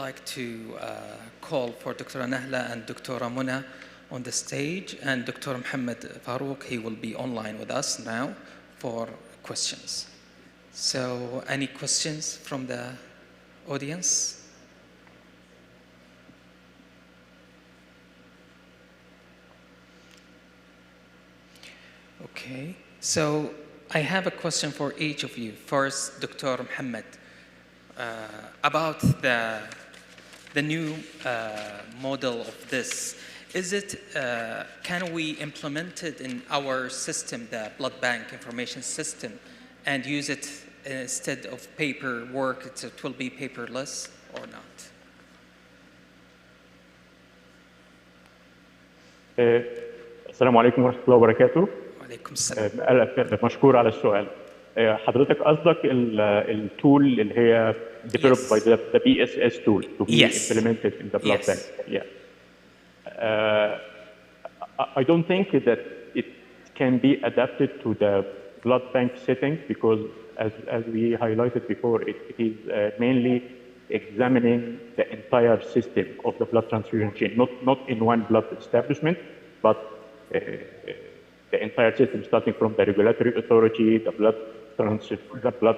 like to call for Dr. Nahla and Dr. Muna on the stage, and Dr. Mohammed Farouk, he will be online with us now for questions. So, any questions from the audience? Okay, so I have a question for each of you. First, Dr. Mohammed, about the new model of this. Is it, can we implement it in our system, the blood bank information system, and use it instead of paperwork? It will be paperless or not? السلام عليكم ورحمة الله وبركاته. وعليكم السلام. مشكور على السؤال. حضرتك قصدك التول اللي هي developed by the BSS tool to be implemented in the blood bank. Yeah. I don't think that it can be adapted to the blood bank setting because, as we highlighted before, it is mainly examining the entire system of the blood transfusion chain, not in one blood establishment, but the entire system, starting from the regulatory authority, the blood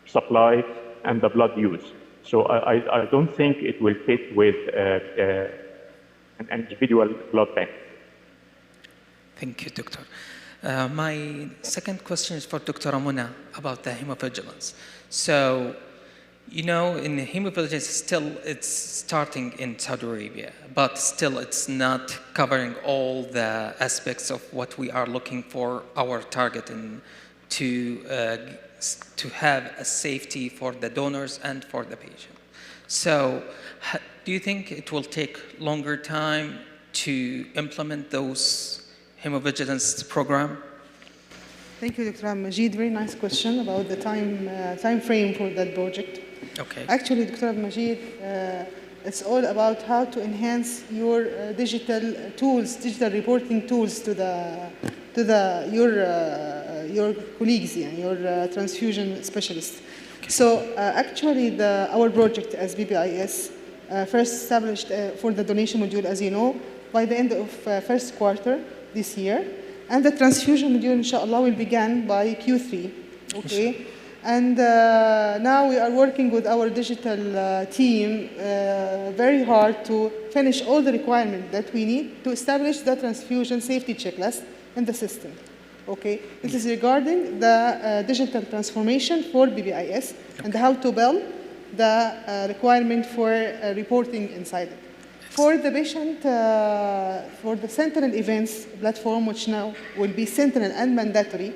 supply, and the blood use. So I don't think it will fit with an individual blood bank. Thank you, Doctor. My second question is for Dr. Muna about the hemovigilance. So, you know, in hemovigilance, it's starting in Saudi Arabia, but still it's not covering all the aspects of what we are looking for, our target, and to have a safety for the donors and for the patient. So, do you think it will take longer time to implement those hemovigilance program? Thank you, Dr. Majid. Very nice question about the time frame for that project. Okay. Actually, Dr. Majid, it's all about how to enhance your digital tools, digital reporting tools to your colleagues, your transfusion specialists. Okay. So actually, our project as BBIS first established for the donation module, as you know, by the end of first quarter this year. And the transfusion module, inshallah, will begin by Q3, okay? And now we are working with our digital team very hard to finish all the requirements that we need to establish the transfusion safety checklist in the system, okay? This is regarding the digital transformation for BBIS and how to build the requirement for reporting inside it. For the patient, for the Sentinel events platform, which now will be Sentinel and mandatory,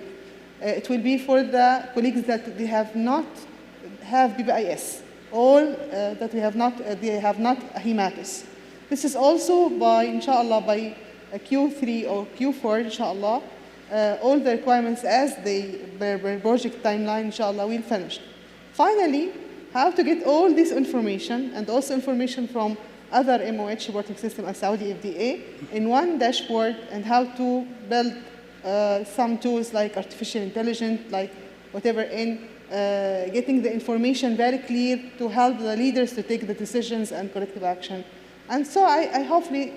it will be for the colleagues that they have not have BBIS, all that they have not a hematus. This is also by, inshallah, by Q3 or Q4, inshallah, all the requirements as the project timeline, inshallah, will finish. Finally, how to get all this information and also information from other MOH reporting system and Saudi FDA in one dashboard, and how to build some tools like artificial intelligence, like whatever, in getting the information very clear to help the leaders to take the decisions and corrective action. And so I hopefully,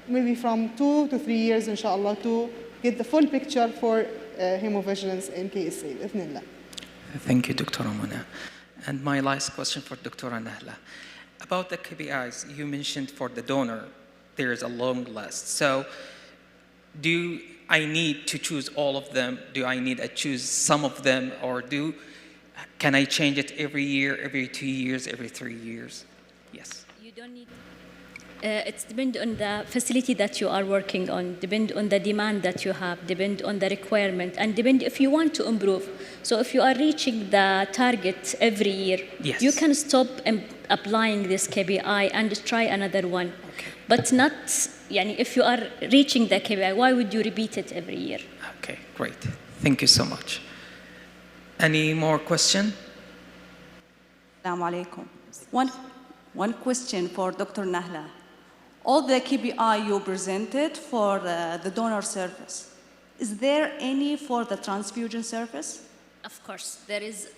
maybe from 2 to 3 years, inshallah, to get the full picture for hemovigilance in KSA, Bismillah. Thank you, Dr. Muna. And my last question for Dr. Nahla. About the KPIs, you mentioned for the donor, there is a long list. So do I need to choose all of them? Do I need to choose some of them? Or can I change it every year, every 2 years, every 3 years? Yes. You don't need. It depends on the facility that you are working on, depend on the demand that you have, depend on the requirement, and depend if you want to improve. So if you are reaching the target every year, yes, you can stop applying this KPI and try another one. Okay. But not, if you are reaching the KPI, why would you repeat it every year? Okay, great. Thank you so much. Any more question? Assalamu alaikum. One question for Dr. Nahla. All the KPI you presented for the donor service, is there any for the transfusion service? Of course, there is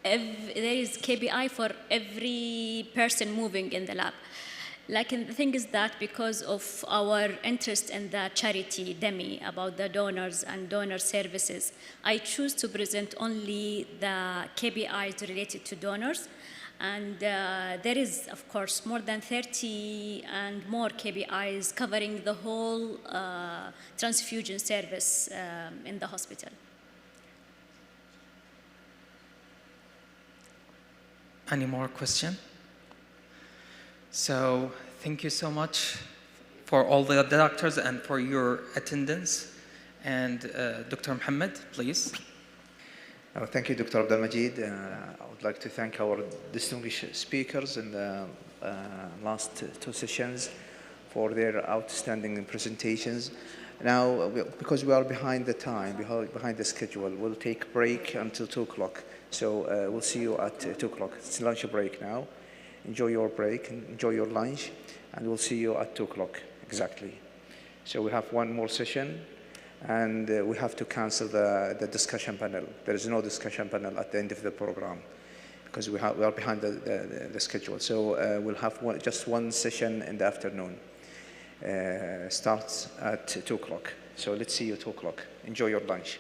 there is KPI for every person moving in the lab. Like, the thing is that because of our interest in the charity, Damy, about the donors and donor services, I choose to present only the KPIs related to donors. And there is, of course, more than 30 and more KPIs covering the whole transfusion service in the hospital. Any more question? So thank you so much for all the doctors and for your attendance. And Dr. Mohammed, please. Thank you, Dr. Abdelmajid. I would like to thank our distinguished speakers in the last two sessions for their outstanding presentations. Now, because we are behind the time, behind the schedule, we'll take a break until 2 o'clock. So we'll see you at 2 o'clock. It's lunch break now. Enjoy your break, enjoy your lunch, and we'll see you at 2 o'clock exactly. So we have one more session, and we have to cancel the discussion panel. There is no discussion panel at the end of the program because we are behind the schedule. So we'll have just one session in the afternoon. Starts at 2 o'clock. So let's see you at 2 o'clock. Enjoy your lunch.